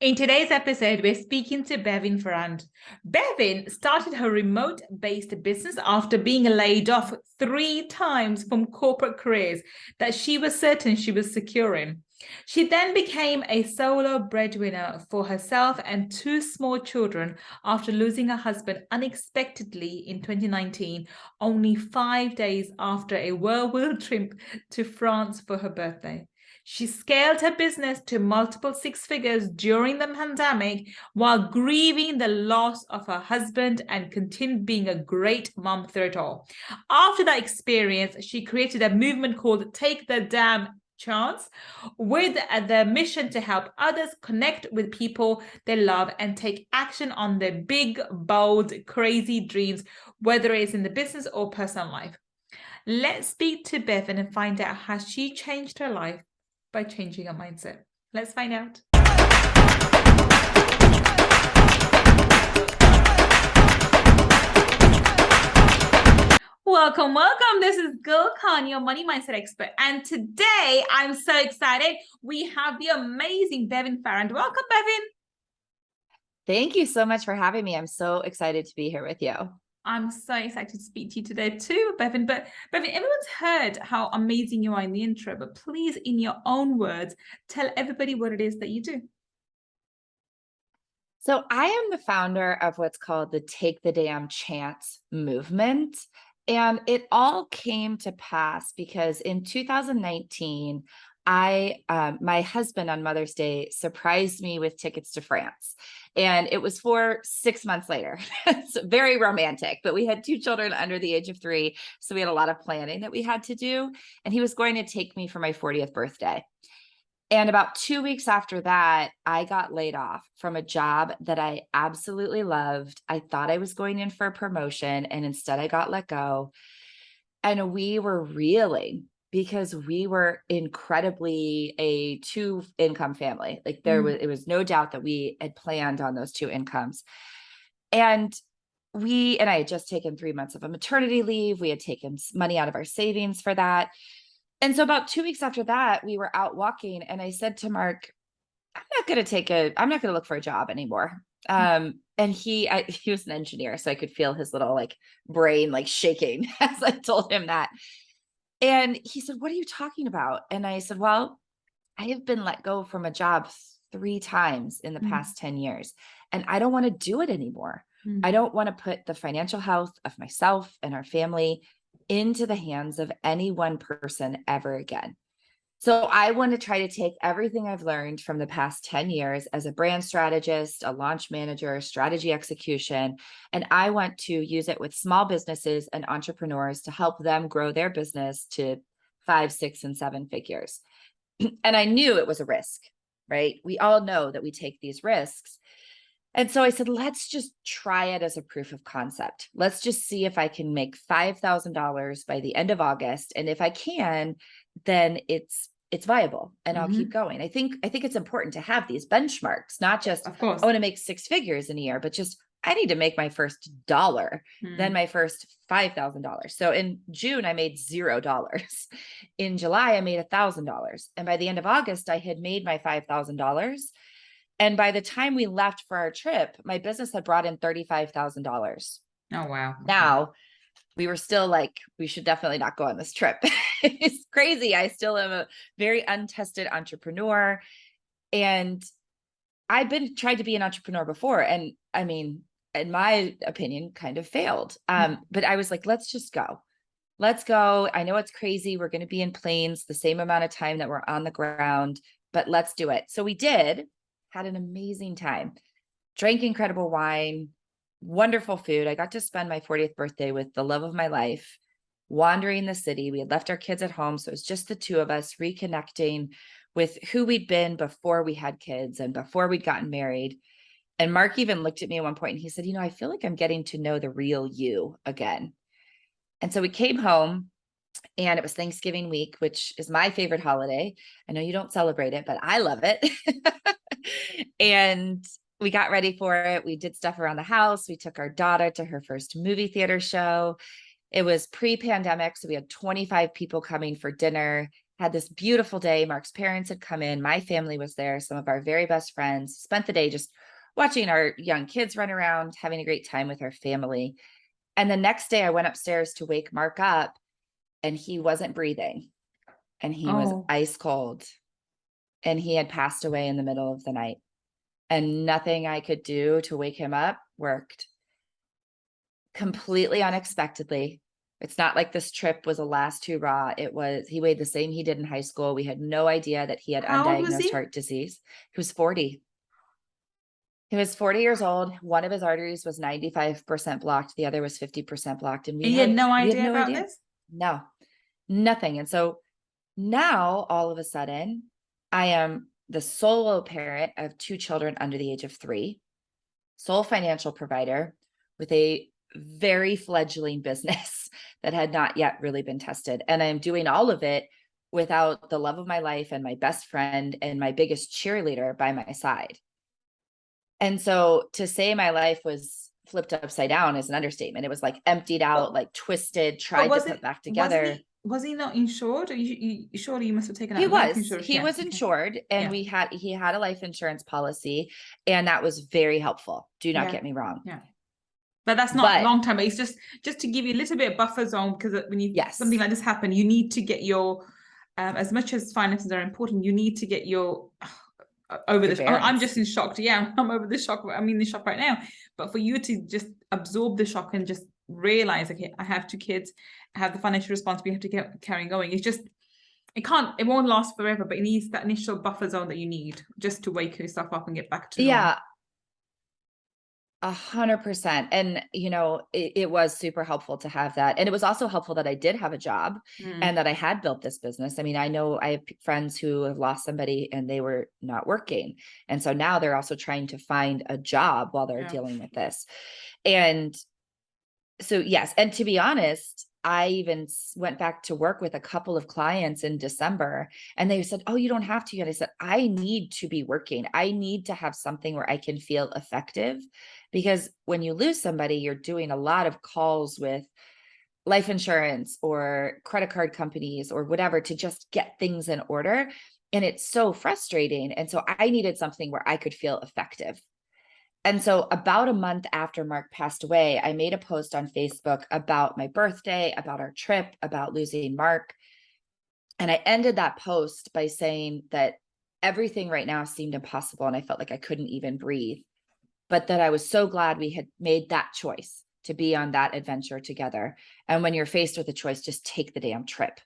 In today's episode, we're speaking to Bevin Farrand. Bevin started her remote-based business after being laid off 3 times from corporate careers that she was certain she was securing. She then became a solo breadwinner for herself and 2 small children after losing her husband unexpectedly in 2019, only 5 days after a whirlwind trip to France for her birthday. She scaled her business to multiple 6 figures during the pandemic while grieving the loss of her husband and continued being a great mom through it all. After that experience, she created a movement called Take the Damn Chance with the mission to help others connect with people they love and take action on their big, bold, crazy dreams, whether it's in the business or personal life. Let's speak to Bevin and find out how she changed her life by changing her mindset. Let's find out. Welcome. This is Gull, your money mindset expert. And today I'm so excited. We have the amazing Bevin Farrand. Welcome, Bevin. Thank you so much for having me. I'm so excited to be here with you. I'm so excited to speak to you today too, Bevin. But Bevin, everyone's heard how amazing you are in the intro, but please, in your own words, tell everybody what it is that you do. So I am the founder of what's called the Take the Damn Chance movement. And it all came to pass because in 2019, my husband on Mother's Day surprised me with tickets to France. And it was for 6 months later. It's very romantic, but we had 2 children under the age of 3. So we had a lot of planning that we had to do. And he was going to take me for my 40th birthday. And about 2 weeks after that, I got laid off from a job that I absolutely loved. I thought I was going in for a promotion, and instead I got let go. And we were reeling because we were incredibly a 2-income family. Like it was no doubt that we had planned on those 2 incomes. And I had just taken 3 months of a maternity leave. We had taken money out of our savings for that. And so about 2 weeks after that, we were out walking, and I said to Mark, I'm not going to look for a job anymore. And he was an engineer, so I could feel his little brain shaking as I told him that. And he said, what are you talking about? And I said, well, I have been let go from a job 3 times in the past 10 years, and I don't want to do it anymore. I don't want to put the financial health of myself and our family into the hands of any one person ever again. So I want to try to take everything I've learned from the past 10 years as a brand strategist, a launch manager, strategy execution, and I want to use it with small businesses and entrepreneurs to help them grow their business to 5, 6, and 7 figures. And I knew it was a risk, right? We all know that we take these risks. And so I said, let's just try it as a proof of concept. Let's just see if I can make $5,000 by the end of August. And if I can, then it's viable and I'll keep going. I think it's important to have these benchmarks, not just, of course, I want to make 6 figures in a year, but just, I need to make my first dollar, then my first $5,000. So in June, I made $0. In July, I made $1,000. And by the end of August, I had made my $5,000. And by the time we left for our trip, my business had brought in $35,000. Oh, wow. Now, we were still like, we should definitely not go on this trip. It's crazy. I still am a very untested entrepreneur. And I've tried to be an entrepreneur before. And I mean, in my opinion, kind of failed. But I was like, let's just go. Let's go. I know it's crazy. We're going to be in planes the same amount of time that we're on the ground, but let's do it. So we did. Had an amazing time, drank incredible wine, wonderful food. I got to spend my 40th birthday with the love of my life, wandering the city. We had left our kids at home. So it was just the 2 of us reconnecting with who we'd been before we had kids and before we'd gotten married. And Mark even looked at me at one point and he said, I feel like I'm getting to know the real you again. And so we came home. And it was Thanksgiving week, which is my favorite holiday. I know you don't celebrate it, but I love it. And we got ready for it. We did stuff around the house. We took our daughter to her first movie theater show. It was pre-pandemic, so we had 25 people coming for dinner. had this beautiful day. Mark's parents had come in. My family was there. Some of our very best friends. Spent the day just watching our young kids run around, having a great time with our family. And the next day I went upstairs to wake Mark up, and he wasn't breathing, and he was Oh, ice cold, and he had passed away in the middle of the night, and nothing I could do to wake him up worked. Completely unexpectedly. It's not like this trip was a last hurrah. It was, he weighed the same he did in high school. We had no idea that he had how old was undiagnosed he? heart disease. He was 40. He was 40 years old. One of his arteries was 95% blocked. The other was 50% blocked. And And you had no we had idea no about idea. this? No, nothing. And so now all of a sudden I am the solo parent of 2 children under the age of 3, sole financial provider with a very fledgling business that had not yet really been tested. And I'm doing all of it without the love of my life and my best friend and my biggest cheerleader by my side. And so to say my life was flipped upside down is an understatement. It was like emptied out, But, like twisted, but tried to was put it, back wasn't together. was he not insured? Or surely you must have taken He out life was, insurance. he Yeah. was Okay. insured, and Yeah. he had a life insurance policy, and that was very helpful. Do not Yeah. get me wrong. Yeah. But that's not But long term. It's just to give you a little bit of buffer zone, because when you something yes, like this happen, you need to get your as much as finances are important, you need to get your over your this. I'm just bearings. in shock. Yeah, I'm over the shock. I'm in the shock right now. But for you to just absorb the shock and just realize, okay, I have 2 kids, I have the financial responsibility, have to get carrying going. It's just it won't last forever, but it needs that initial buffer zone that you need just to wake yourself up and get back to normal. Yeah, 100%. And, it was super helpful to have that. And it was also helpful that I did have a job and that I had built this business. I mean, I know I have friends who have lost somebody and they were not working. And so now they're also trying to find a job while they're Yeah. dealing with this. And so, yes. And to be honest, I even went back to work with a couple of clients in December, and they said, "Oh, you don't have to yet." I said, "I need to be working. I need to have something where I can feel effective, because when you lose somebody, you're doing a lot of calls with life insurance or credit card companies or whatever to just get things in order. And it's so frustrating. And so I needed something where I could feel effective." And so about a month after Mark passed away, I made a post on Facebook about my birthday, about our trip, about losing Mark. And I ended that post by saying that everything right now seemed impossible, and I felt like I couldn't even breathe, but that I was so glad we had made that choice to be on that adventure together. And when you're faced with a choice, just take the damn trip.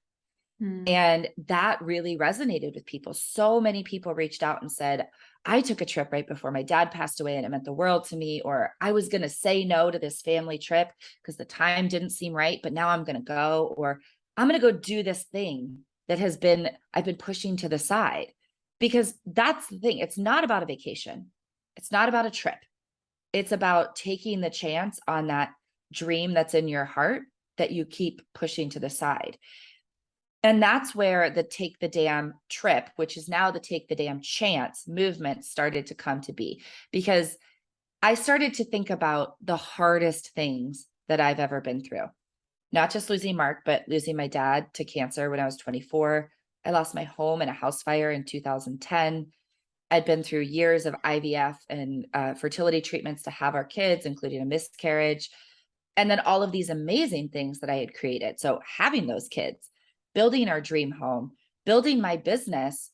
And that really resonated with people. So many people reached out and said, "I took a trip right before my dad passed away and it meant the world to me," or "I was going to say no to this family trip because the time didn't seem right, but now I'm going to go," or "I'm going to go do this thing that I've been pushing to the side." Because that's the thing. It's not about a vacation. It's not about a trip. It's about taking the chance on that dream that's in your heart that you keep pushing to the side. And that's where the Take the Damn Trip, which is now the Take the Damn Chance movement, started to come to be, because I started to think about the hardest things that I've ever been through. Not just losing Mark, but losing my dad to cancer when I was 24. I lost my home in a house fire in 2010. I'd been through years of IVF and fertility treatments to have our kids, including a miscarriage. And then all of these amazing things that I had created. So having those kids, building our dream home, building my business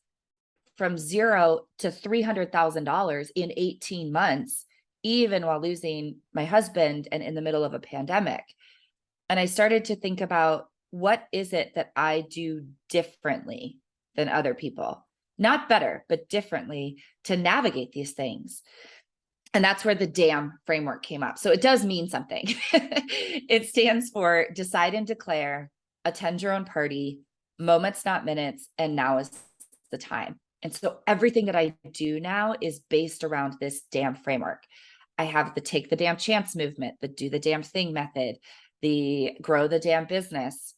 from zero to $300,000 in 18 months, even while losing my husband and in the middle of a pandemic. And I started to think about, what is it that I do differently than other people? Not better, but differently, to navigate these things. And that's where the DAM framework came up. So it does mean something. It stands for decide and declare, attend your own party, moments, not minutes, and now is the time. And so everything that I do now is based around this DAM framework. I have the Take the Damn Chance movement, the Do the Damn Thing method, the Grow the Damn Business.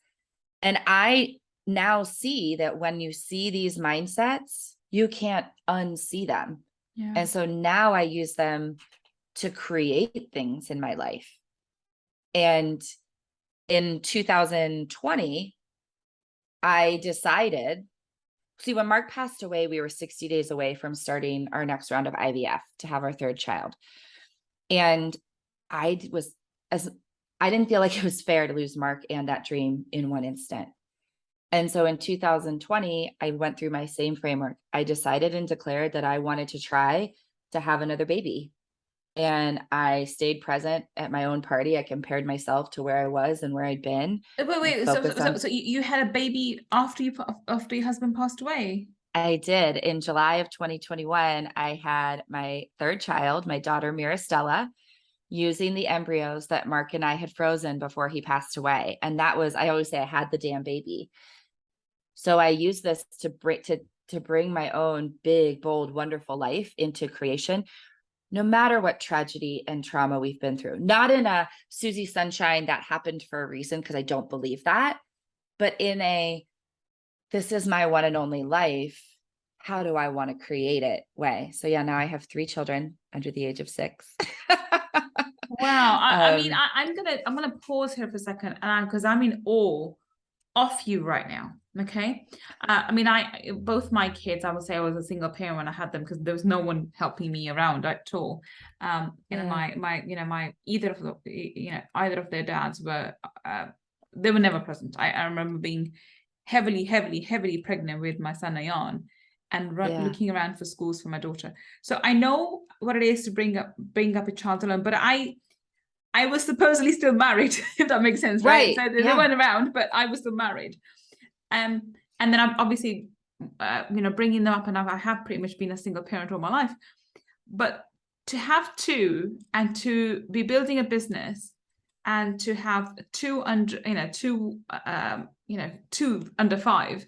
And I now see that when you see these mindsets, you can't unsee them. Yeah. And so now I use them to create things in my life. And in 2020, I decided see, when Mark passed away, we were 60 days away from starting our next round of IVF to have our third child. And I was as I didn't feel like it was fair to lose Mark and that dream in one instant. And so in 2020, I went through my same framework. I decided and declared that I wanted to try to have another baby. And I stayed present at my own party. I compared myself to where I was and where I'd been. Wait. So you had a baby after your husband passed away? I did. In July of 2021, I had my third child, my daughter Mirastella, using the embryos that Mark and I had frozen before he passed away. And that was, I always say, I had the damn baby. So I used this to bring my own big, bold, wonderful life into creation, no matter what tragedy and trauma we've been through. Not in a Susie Sunshine that happened for a reason, because I don't believe that, but in a this is my one and only life. How do I want to create it way? So yeah, now I have 3 children under the age of 6. Wow. I mean, I'm gonna pause here for a second, and because I'm in awe of you right now. Okay. I mean, both my kids, I would say I was a single parent when I had them, because there was no one helping me around at all. Either of their dads were they were never present. I remember being heavily pregnant with my son Ayan, and looking around for schools for my daughter. So I know what it is to bring up a child alone, but I was supposedly still married, if that makes sense, right? So they weren't around, but I was still married. And then I'm obviously, bringing them up, and I have pretty much been a single parent all my life. But to have 2, and to be building a business, and to have 2 under 5,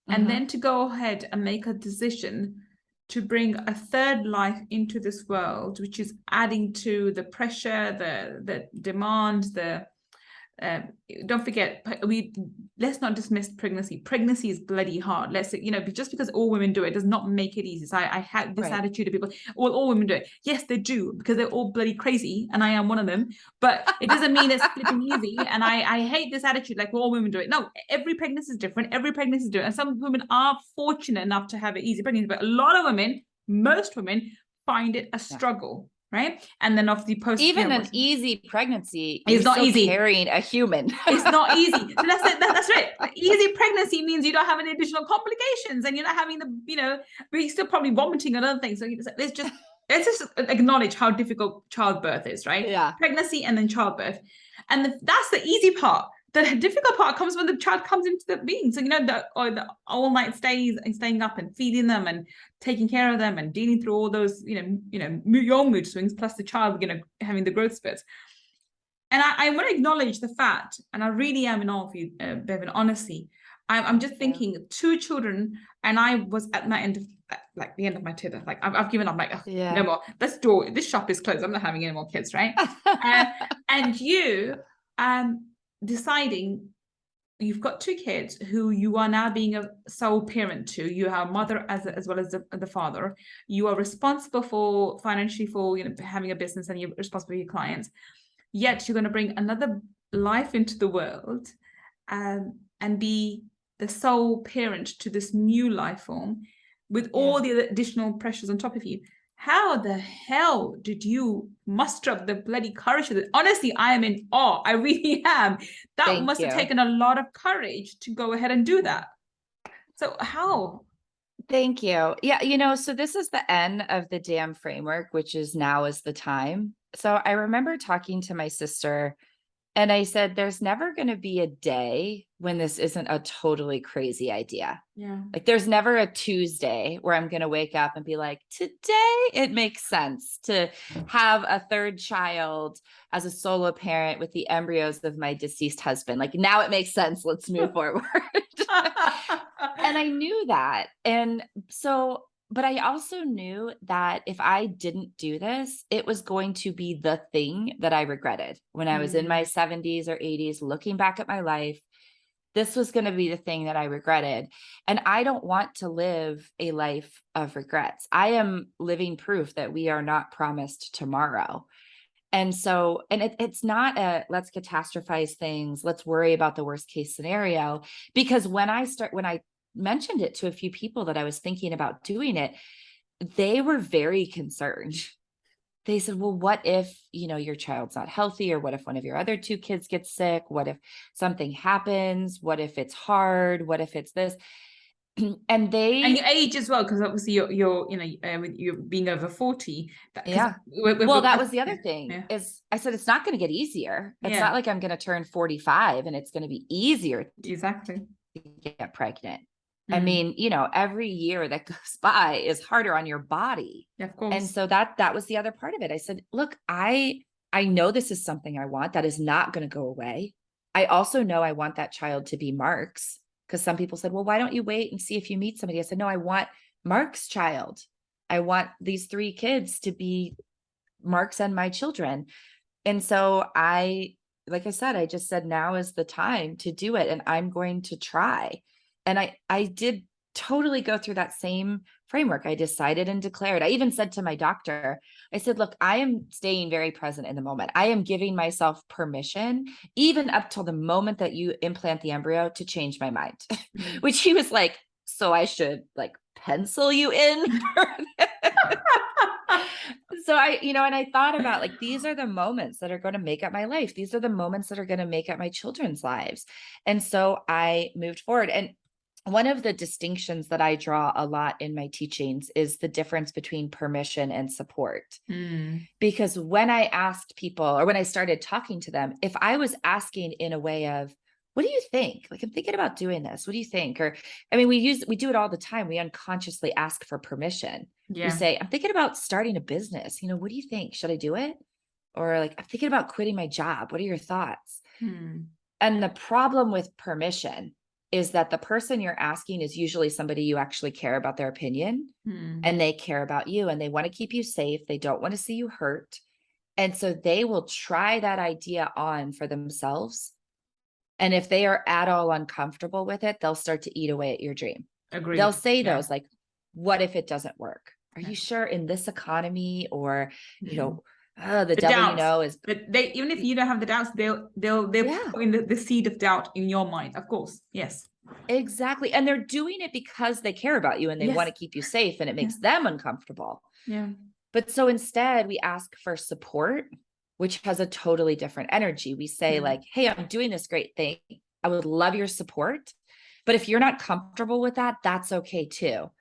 and then to go ahead and make a decision to bring a third life into this world, which is adding to the pressure, the demand, don't forget, let's not dismiss pregnancy. Pregnancy is bloody hard. Just because all women do it does not make it easy. So I had this attitude of people, all women do it. Yes, they do, because they're all bloody crazy, and I am one of them. But it doesn't mean it's flipping easy. And I hate this attitude, like, all women do it. No, every pregnancy is different. Every pregnancy is different. And some women are fortunate enough to have an easy pregnancy, but a lot of women, most women, find it a struggle. Right. And then of the post, even an easy pregnancy is not easy. Carrying a human. It's not easy. So that's right. Easy pregnancy means you don't have any additional complications, and you're not having but you're still probably vomiting and other things. So let's just acknowledge how difficult childbirth is, right? Yeah. Pregnancy and then childbirth. And that's the easy part. The difficult part comes when the child comes into the being. So, the all night staying up and feeding them and taking care of them and dealing through all those, your mood swings, plus the child, having the growth spurts. And I want to acknowledge the fact, and I really am in awe of you, Bevin, honestly. I'm just thinking 2 children, and I was at my end of, like, the end of my tether. Like, I've given up, like, no more. This shop is closed. I'm not having any more kids, right? And you, deciding you've got 2 kids who you are now being a sole parent to. You are a mother as well as the father. You are responsible for financially for having a business, and you're responsible for your clients. Yet you're going to bring another life into the world, and be the sole parent to this new life form, with all the additional pressures on top of you. How the hell did you muster up the bloody courage of it? Honestly, I am in awe. I really am. That must have taken a lot of courage to go ahead and do that. So how? Thank you. Yeah, so this is the end of the damn framework, which is now is the time. So I remember talking to my sister, and I said, there's never going to be a day when this isn't a totally crazy idea. Yeah. Like, there's never a Tuesday where I'm going to wake up and be like, today it makes sense to have a third child as a solo parent with the embryos of my deceased husband. Like, now it makes sense. Let's move forward. And I knew that. And so, but I also knew that if I didn't do this, it was going to be the thing that I regretted when I was in my 70s or 80s, looking back at my life. This was going to be the thing that I regretted. And I don't want to live a life of regrets. I am living proof that we are not promised tomorrow. And so, and it's not a let's catastrophize things, let's worry about the worst case scenario. Because when I mentioned it to a few people that I was thinking about doing it, they were very concerned. They said, well, what if, your child's not healthy, or what if one of your other two kids gets sick? What if something happens? What if it's hard? What if it's this? And your age as well, because obviously with you being over 40. Yeah. Well, that was the other thing is I said, it's not going to get easier. It's not like I'm going to turn 45 and it's going to be easier exactly to get pregnant. I mean, every year that goes by is harder on your body. Yeah, of course. And so that was the other part of it. I said, look, I know this is something I want that is not going to go away. I also know I want that child to be Mark's, because some people said, well, why don't you wait and see if you meet somebody? I said, no, I want Mark's child. I want these 3 kids to be Mark's and my children. And so like I said, I just said, now is the time to do it. And I'm going to try. And I did totally go through that same framework. I decided and declared. I even said to my doctor, I said, look, I am staying very present in the moment. I am giving myself permission, even up till the moment that you implant the embryo, to change my mind, which he was like, so I should like pencil you in. So and I thought about like, these are the moments that are going to make up my life. These are the moments that are going to make up my children's lives. And so I moved forward. And one of the distinctions that I draw a lot in my teachings is the difference between permission and support. Because when I asked people, or when I started talking to them, if I was asking in a way of, what do you think? Like, I'm thinking about doing this. What do you think? Or, I mean, we do it all the time. We unconsciously ask for permission. Yeah. We say, I'm thinking about starting a business. What do you think? Should I do it? Or like, I'm thinking about quitting my job. What are your thoughts? And the problem with permission is that the person you're asking is usually somebody you actually care about their opinion, and they care about you, and they want to keep you safe. They don't want to see you hurt. And so they will try that idea on for themselves. And if they are at all uncomfortable with it, they'll start to eat away at your dream. Agreed. They'll say those like, what if it doesn't work? Are you sure in this economy? Or, the devil doubts, is, but they, even if you don't have the doubts, they'll put in the seed of doubt in your mind. Of course. Yes, exactly. And they're doing it because they care about you and they want to keep you safe, and it makes them uncomfortable. Yeah. But so instead we ask for support, which has a totally different energy. We say like, hey, I'm doing this great thing. I would love your support. But if you're not comfortable with that, that's okay too.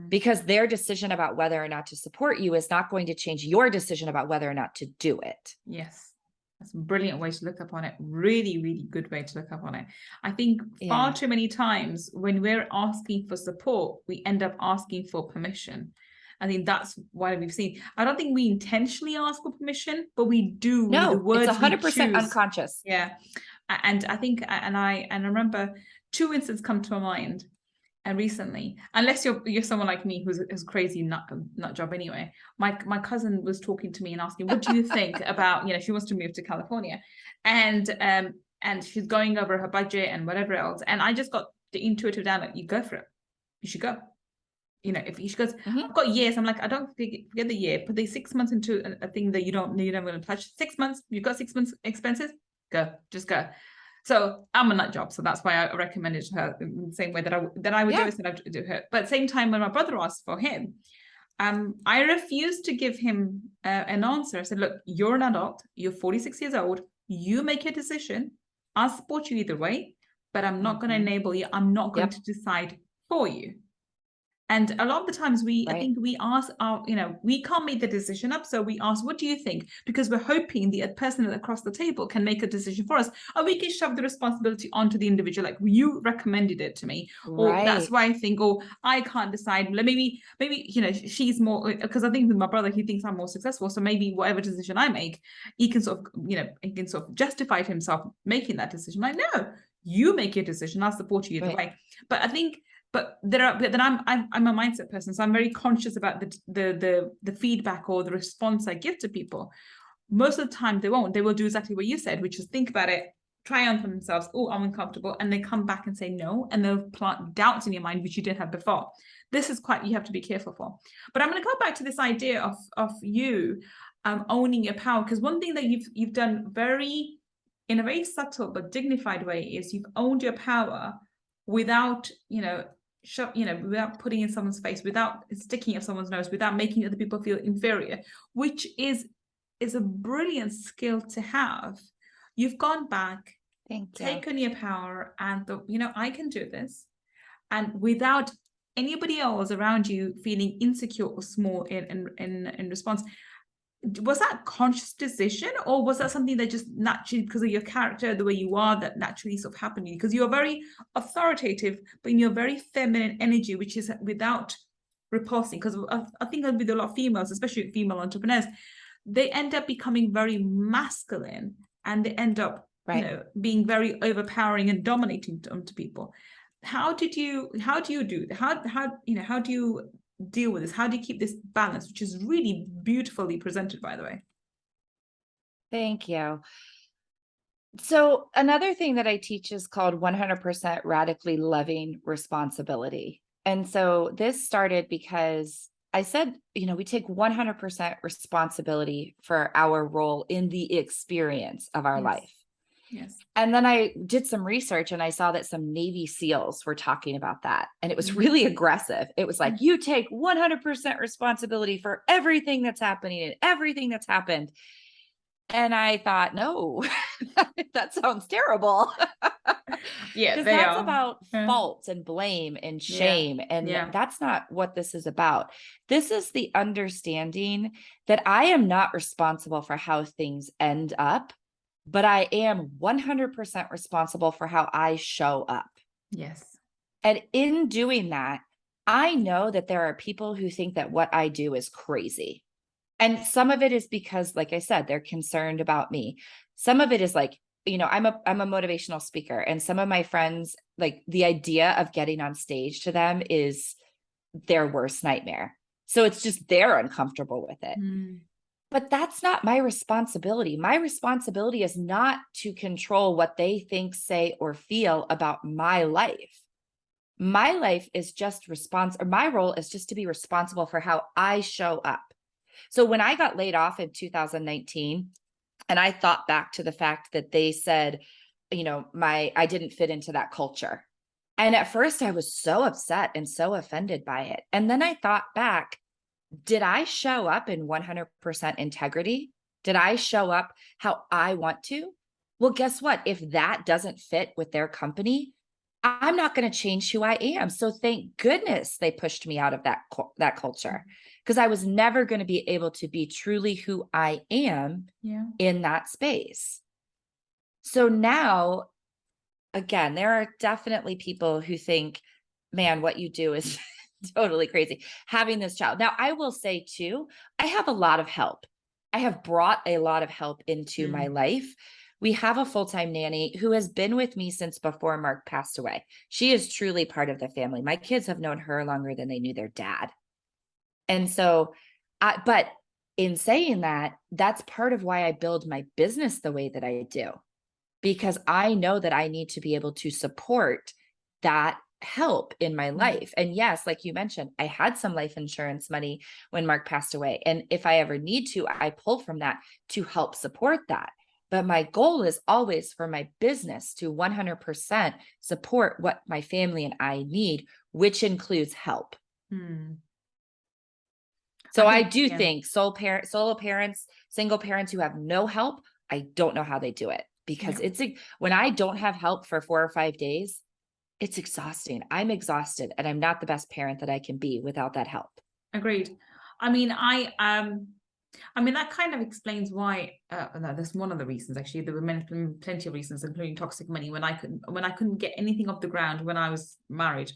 Because their decision about whether or not to support you is not going to change your decision about whether or not to do it. Yes. That's a brilliant way to look up on it. Really, really good way to look up on it. I think far too many times when we're asking for support, we end up asking for permission. I think that's why we've seen. I don't think we intentionally ask for permission, but we do. No, the words it's 100% unconscious. Yeah. And I think, and I remember 2 instances come to my mind. And recently, unless you're someone like me who's crazy nut job anyway, my cousin was talking to me and asking, what do you think about, she wants to move to California, and she's going over her budget and whatever else. And I just got the intuitive down that you go for it. You should go. If she goes, I've got years. I'm like, I don't forget the year. Put the 6 months into a thing that you're never going to touch. 6 months, you've got 6 months expenses. Go, just go. So I'm a nut job, so that's why I recommended to her in the same way that I would do it, and I do her. But at the same time, when my brother asked for him, I refused to give him an answer. I said, look, you're an adult. You're 46 years old. You make a decision. I'll support you either way, but I'm not going to enable you. I'm not going to decide for you. And a lot of the times I think we ask we can't make the decision up. So we ask, what do you think? Because we're hoping the person across the table can make a decision for us. Or we can shove the responsibility onto the individual. Like, you recommended it to me. Or that's why I think, or I can't decide. Maybe, she's more, because I think with my brother, he thinks I'm more successful. So maybe whatever decision I make, he can sort of justify to himself making that decision. Like, no, you make your decision. I'll support you either way. But I think, but then I'm a mindset person, so I'm very conscious about the feedback or the response I give to people. Most of the time they won't. They will do exactly what you said, which is think about it, try on for themselves. Oh, I'm uncomfortable, and they come back and say no, and they'll plant doubts in your mind which you didn't have before. This is you have to be careful for. But I'm going to go back to this idea of you owning your power, because one thing that you've done in a very subtle but dignified way is you've owned your power without without putting in someone's face, without sticking up someone's nose, without making other people feel inferior, which is a brilliant skill to have. You've gone back, Thank you. taken your power, and thought, I can do this, and without anybody else around you feeling insecure or small in response. Was that a conscious decision, or was that something that just naturally, because of your character, the way you are, that naturally sort of happened to you? Because you're very authoritative, but in your very feminine energy, which is without repulsing. Because I think with a lot of females, especially female entrepreneurs, they end up becoming very masculine, and they end up, being very overpowering and dominating to people. How do you do how do you deal with this? How do you keep this balance, which is really beautifully presented, by the way? Thank you. So another thing that I teach is called 100% radically loving responsibility. And so this started because I said, we take 100% responsibility for our role in the experience of our life. Yes. And then I did some research and I saw that some Navy SEALs were talking about that. And it was really aggressive. It was like, you take 100% responsibility for everything that's happening and everything that's happened. And I thought, no, that sounds terrible. Yeah, because they that's are about fault and blame and shame. And that's not what this is about. This is the understanding that I am not responsible for how things end up, but I am 100% responsible for how I show up. Yes. And in doing that, I know that there are people who think that what I do is crazy. And some of it is because, like I said, they're concerned about me. Some of it is like, I'm a motivational speaker, and some of my friends, like, the idea of getting on stage to them is their worst nightmare. So it's just, they're uncomfortable with it. But that's not my responsibility. My responsibility is not to control what they think, say, or feel about my life. My life is just my role is just to be responsible for how I show up. So when I got laid off in 2019, and I thought back to the fact that they said, I didn't fit into that culture. And at first I was so upset and so offended by it. And then I thought back, did I show up in 100% integrity? Did I show up how I want to? Well, guess what? If that doesn't fit with their company, I'm not going to change who I am. So thank goodness they pushed me out of that culture, because I was never going to be able to be truly who I am in that space. So now, again, there are definitely people who think, man, what you do is totally crazy, having this child. Now, I will say too, I have a lot of help. I have brought a lot of help into my life. We have a full-time nanny who has been with me since before Mark passed away. She is truly part of the family. My kids have known her longer than they knew their dad. And so, but in saying that, that's part of why I build my business the way that I do, because I know that I need to be able to support that help in my life. And yes, like you mentioned, I had some life insurance money when Mark passed away. And if I ever need to, I pull from that to help support that. But my goal is always for my business to 100% support what my family and I need, which includes help. So I do think solo parents, single parents who have no help, I don't know how they do it, because when I don't have help for 4 or 5 days, it's exhausting. I'm exhausted, and I'm not the best parent that I can be without that help. Agreed. I mean, that kind of explains why. No, that's one of the reasons. Actually, there were plenty of reasons, including toxic money. When I couldn't get anything off the ground when I was married,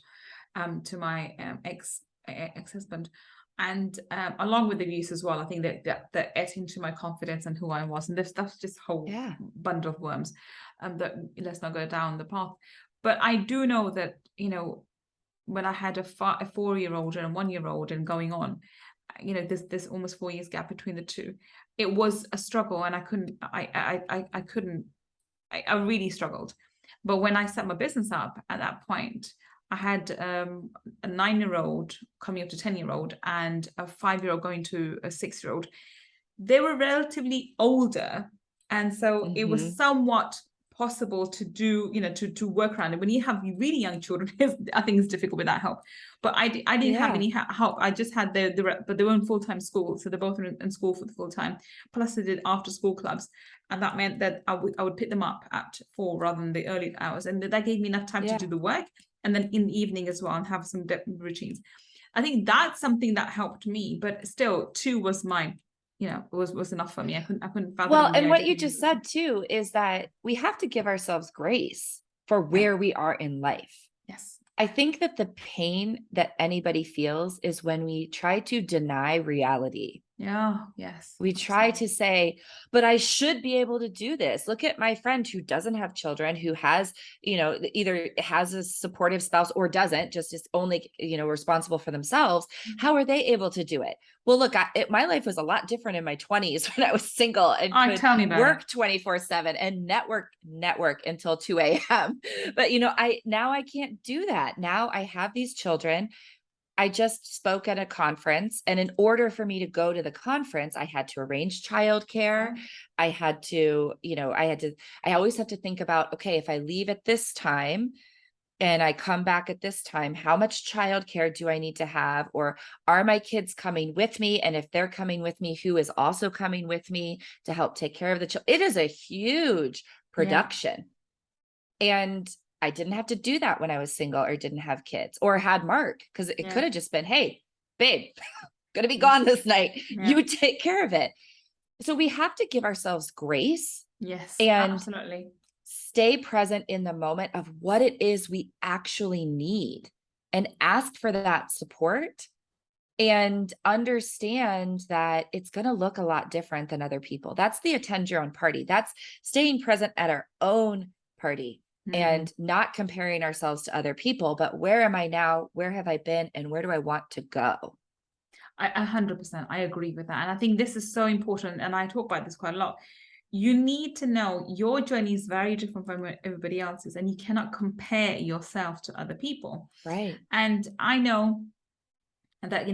to my ex-husband, and along with the abuse as well. I think that ate into my confidence and who I was, and that's just a whole bundle of worms. That let's not go down the path. But I do know that, when I had a 4-year-old and a 1-year-old and going on, this almost 4 years gap between the two, it was a struggle, and I really struggled. But when I set my business up at that point, I had a 9-year-old coming up to 10-year-old and a 5-year-old going to a 6-year-old. They were relatively older, and so it was somewhat possible to do, to work around it. When you have really young children, I think it's difficult without help. But I didn't have any help. I just had but they were in full-time school, so they're both in school for the full time. Plus, they did after school clubs, and that meant that I would pick them up at 4 rather than the early hours, and that gave me enough time to do the work, and then in the evening as well, and have some routines. I think that's something that helped me, but still, 2 was mine. Was enough for me. I couldn't fathom. Well, and what you just said too is that we have to give ourselves grace for where we are in life. Yes. I think that the pain that anybody feels is when we try to deny reality. Yeah. Yes. We try to say, but I should be able to do this. Look at my friend who doesn't have children, who has, either has a supportive spouse or doesn't, just is only, responsible for themselves. How are they able to do it? Well, look, my life was a lot different in my 20s when I was single and could work 24/7 and network until 2 a.m. But, now I can't do that. Now I have these children. I just spoke at a conference, and in order for me to go to the conference, I had to arrange childcare. I had to, I always have to think about, okay, if I leave at this time and I come back at this time, how much childcare do I need to have? Or are my kids coming with me? And if they're coming with me, who is also coming with me to help take care of the children? It is a huge production. And I didn't have to do that when I was single or didn't have kids or had Mark, because it could have just been, hey, babe, gonna be gone this night. You take care of it. So we have to give ourselves grace. Yes, and absolutely. Stay present in the moment of what it is we actually need and ask for that support and understand that it's going to look a lot different than other people. That's the attend your own party. That's staying present at our own party. And not comparing ourselves to other people, but where am I now? Where have I been? And where do I want to go? I 100%. I agree with that. And I think this is so important. And I talk about this quite a lot. You need to know your journey is very different from everybody else's, and you cannot compare yourself to other people. Right. And I know that,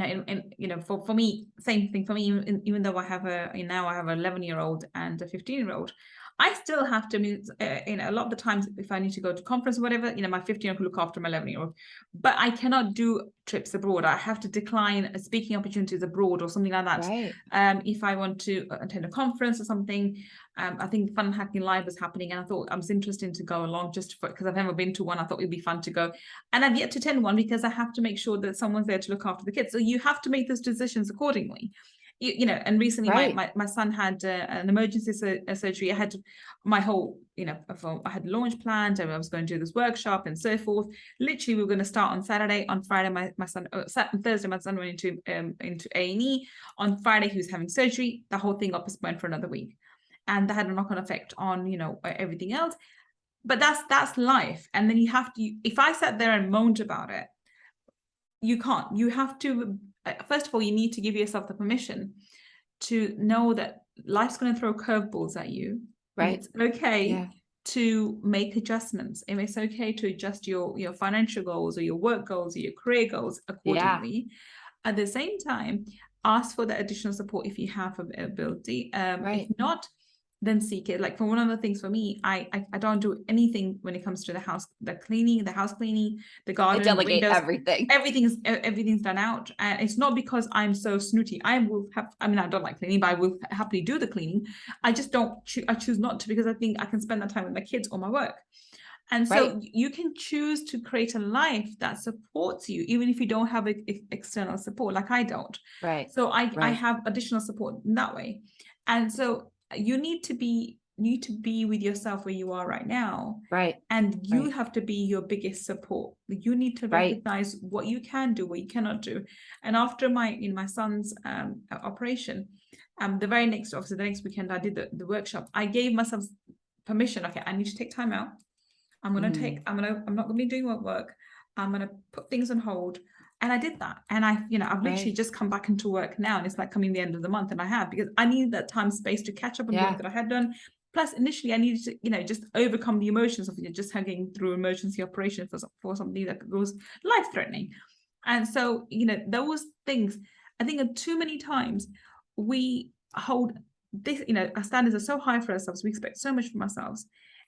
for me, same thing for me, even though I have now I have an 11-year-old and a 15-year-old, I still have to, a lot of the times if I need to go to conference or whatever, my 15-year-old can look after my 11-year-old, but I cannot do trips abroad. I have to decline speaking opportunities abroad or something like that. Right. If I want to attend a conference or something, I think Fun Hacking Live was happening, and I thought I was interested to go along just because I've never been to one. I thought it'd be fun to go, and I've yet to attend one because I have to make sure that someone's there to look after the kids. So you have to make those decisions accordingly. And recently my son had an emergency surgery. I had my whole, I had launch planned, and I was going to do this workshop and so forth. Literally, we were going to start on Saturday. On Friday, my son, Thursday, my son went into A&E. On Friday, he was having surgery. The whole thing got postponed for another week. And that had a knock-on effect on, everything else. But that's life. And then you have to, if I sat there and moaned about it, you can't. You have to, first of all, you need to give yourself the permission to know that life's going to throw curveballs at you. Right. It's okay to make adjustments. And it's okay to adjust your financial goals or your work goals or your career goals accordingly. At the same time, ask for the additional support if you have ability. If not, then seek it. Like, for one of the things for me, I don't do anything when it comes to the house cleaning, the garden, I delegate windows, everything. Everything's done out. And it's not because I'm so snooty. I don't like cleaning, but I will happily do the cleaning. I just don't I choose not to, because I think I can spend that time with my kids or my work. And so you can choose to create a life that supports you, even if you don't have external support, like I don't. Right. So I have additional support in that way. And so you need to be with yourself where you are right now. Right. And you have to be your biggest support. You need to recognize what you can do, what you cannot do. And after my son's operation, the next weekend I did the workshop, I gave myself permission. Okay, I need to take time out. I'm not gonna be doing work. I'm gonna put things on hold. And I did that. And I've literally just come back into work now. And it's like coming the end of the month. And I have, because I needed that time space to catch up on work that I had done. Plus, initially, I needed to, just overcome the emotions of just hanging through emergency operation for something that was life-threatening. And so, those things, I think too many times we hold this, our standards are so high for ourselves. We expect so much from ourselves.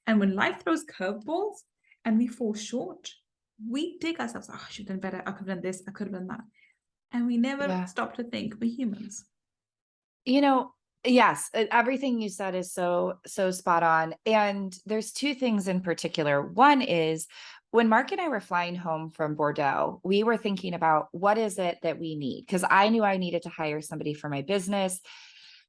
And when life throws curveballs and we fall short, we dig ourselves, oh, I should have done better. I could have done this. I could have done that. And we never Yeah. stop to think we're humans. You know, yes, everything you said is so spot on. And there's two things in particular. One is when Mark and I were flying home from Bordeaux, we were thinking about what is it that we need? Because I knew I needed to hire somebody for my business.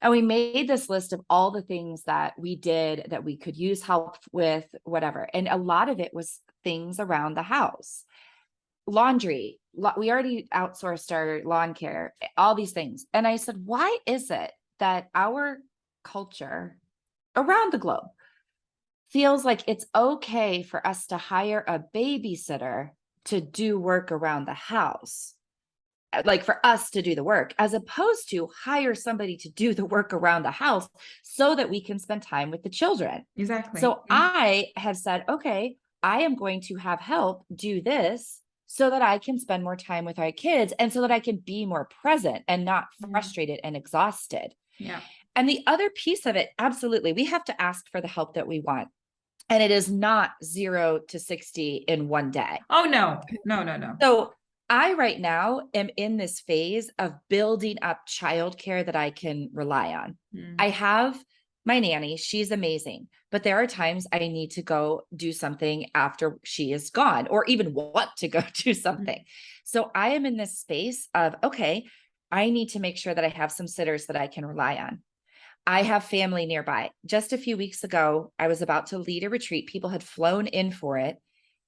And we made this list of all the things that we did that we could use help with, whatever. And a lot of it was things around the house. Laundry, we already outsourced our lawn care, all these things. And I said, why is it that our culture around the globe feels like it's okay for us to hire a babysitter to do work around the house? Like for us to do the work, as opposed to hire somebody to do the work around the house so that we can spend time with the children. Exactly. So I have said, okay, I am going to have help do this so that I can spend more time with our kids and so that I can be more present and not frustrated and exhausted. Yeah. And the other piece of it, absolutely, we have to ask for the help that we want. And it is not 0 to 60 in one day. Oh, no. So I right now am in this phase of building up childcare that I can rely on. I have my nanny, she's amazing, but there are times I need to go do something after she is gone, or even want to go do something. So I am in this space of, okay, I need to make sure that I have some sitters that I can rely on. I have family nearby. Just a few weeks ago, I was about to lead a retreat. People had flown in for it,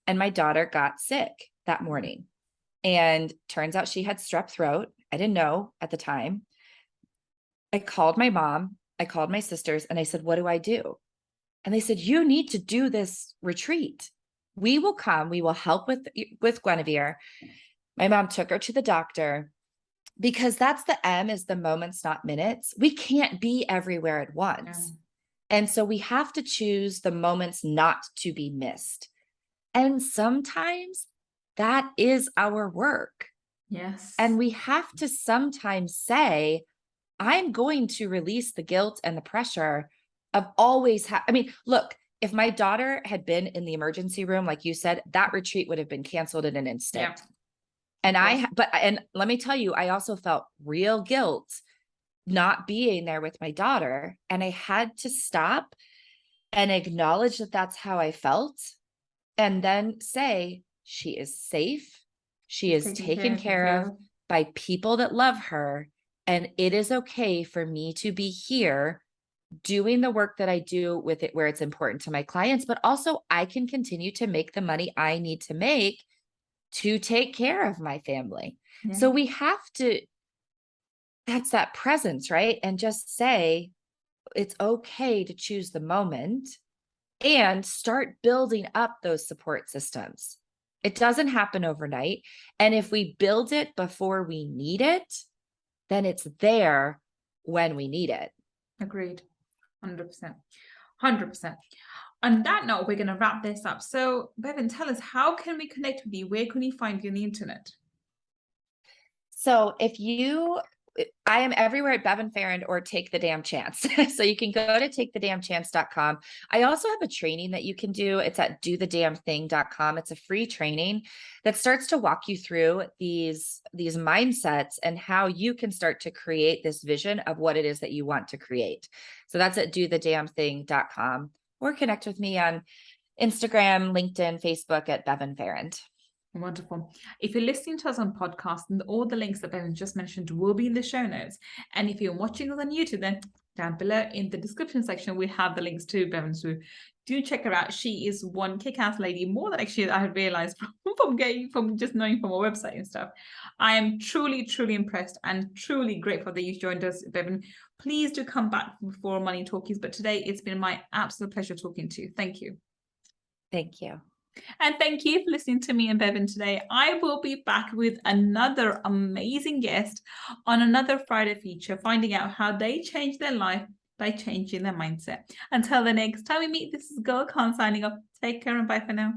and my daughter got sick that morning. And turns out she had strep throat. I didn't know at the time. I called my mom, I called my sisters, and I said, what do I do? And they said, you need to do this retreat. We will come, we will help with Guinevere. My mom took her to the doctor, because that's the M, is the moments, not minutes. We can't be everywhere at once. And so we have to choose the moments not to be missed. And sometimes that is our work. Yes. And we have to sometimes say, I'm going to release the guilt and the pressure of always I mean, look, if my daughter had been in the emergency room, like you said, that retreat would have been canceled in an instant. And and let me tell you, I also felt real guilt not being there with my daughter. And I had to stop and acknowledge that that's how I felt. And then say, she is safe. She is taken care of by people that love her. And it is okay for me to be here doing the work that I do with it, where it's important to my clients, but also I can continue to make the money I need to make to take care of my family. So we have to, that's that presence, right? And just say, it's okay to choose the moment and start building up those support systems. It doesn't happen overnight. And if we build it before we need it, then it's there when we need it. Agreed. 100%. 100%. On that note, we're going to wrap this up. So, Bevin, tell us, how can we connect with you? Where can we find you on the internet? So I am everywhere at Bevin Farrand or Take the Damn Chance. So you can go to takethedamnchance.com. I also have a training that you can do. It's at dothedamnthing.com. It's a free training that starts to walk you through these mindsets and how you can start to create this vision of what it is that you want to create. So that's at dothedamnthing.com, or connect with me on Instagram, LinkedIn, Facebook at Bevin Farrand. Wonderful. If you're listening to us on podcast, and all the links that Bevin just mentioned will be in the show notes. And if you're watching us on YouTube, then down below in the description section, we have the links to Bevin. So do check her out. She is one kick-ass lady, more than actually I had realized from just knowing from our website and stuff. I am truly, truly impressed and truly grateful that you joined us, Bevin. Please do come back for Money Talkies. But today it's been my absolute pleasure talking to you. Thank you. Thank you. And thank you for listening to me and Bevin today. I will be back with another amazing guest on another Friday feature, finding out how they change their life by changing their mindset. Until the next time we meet, this is Gull signing off. Take care and bye for now.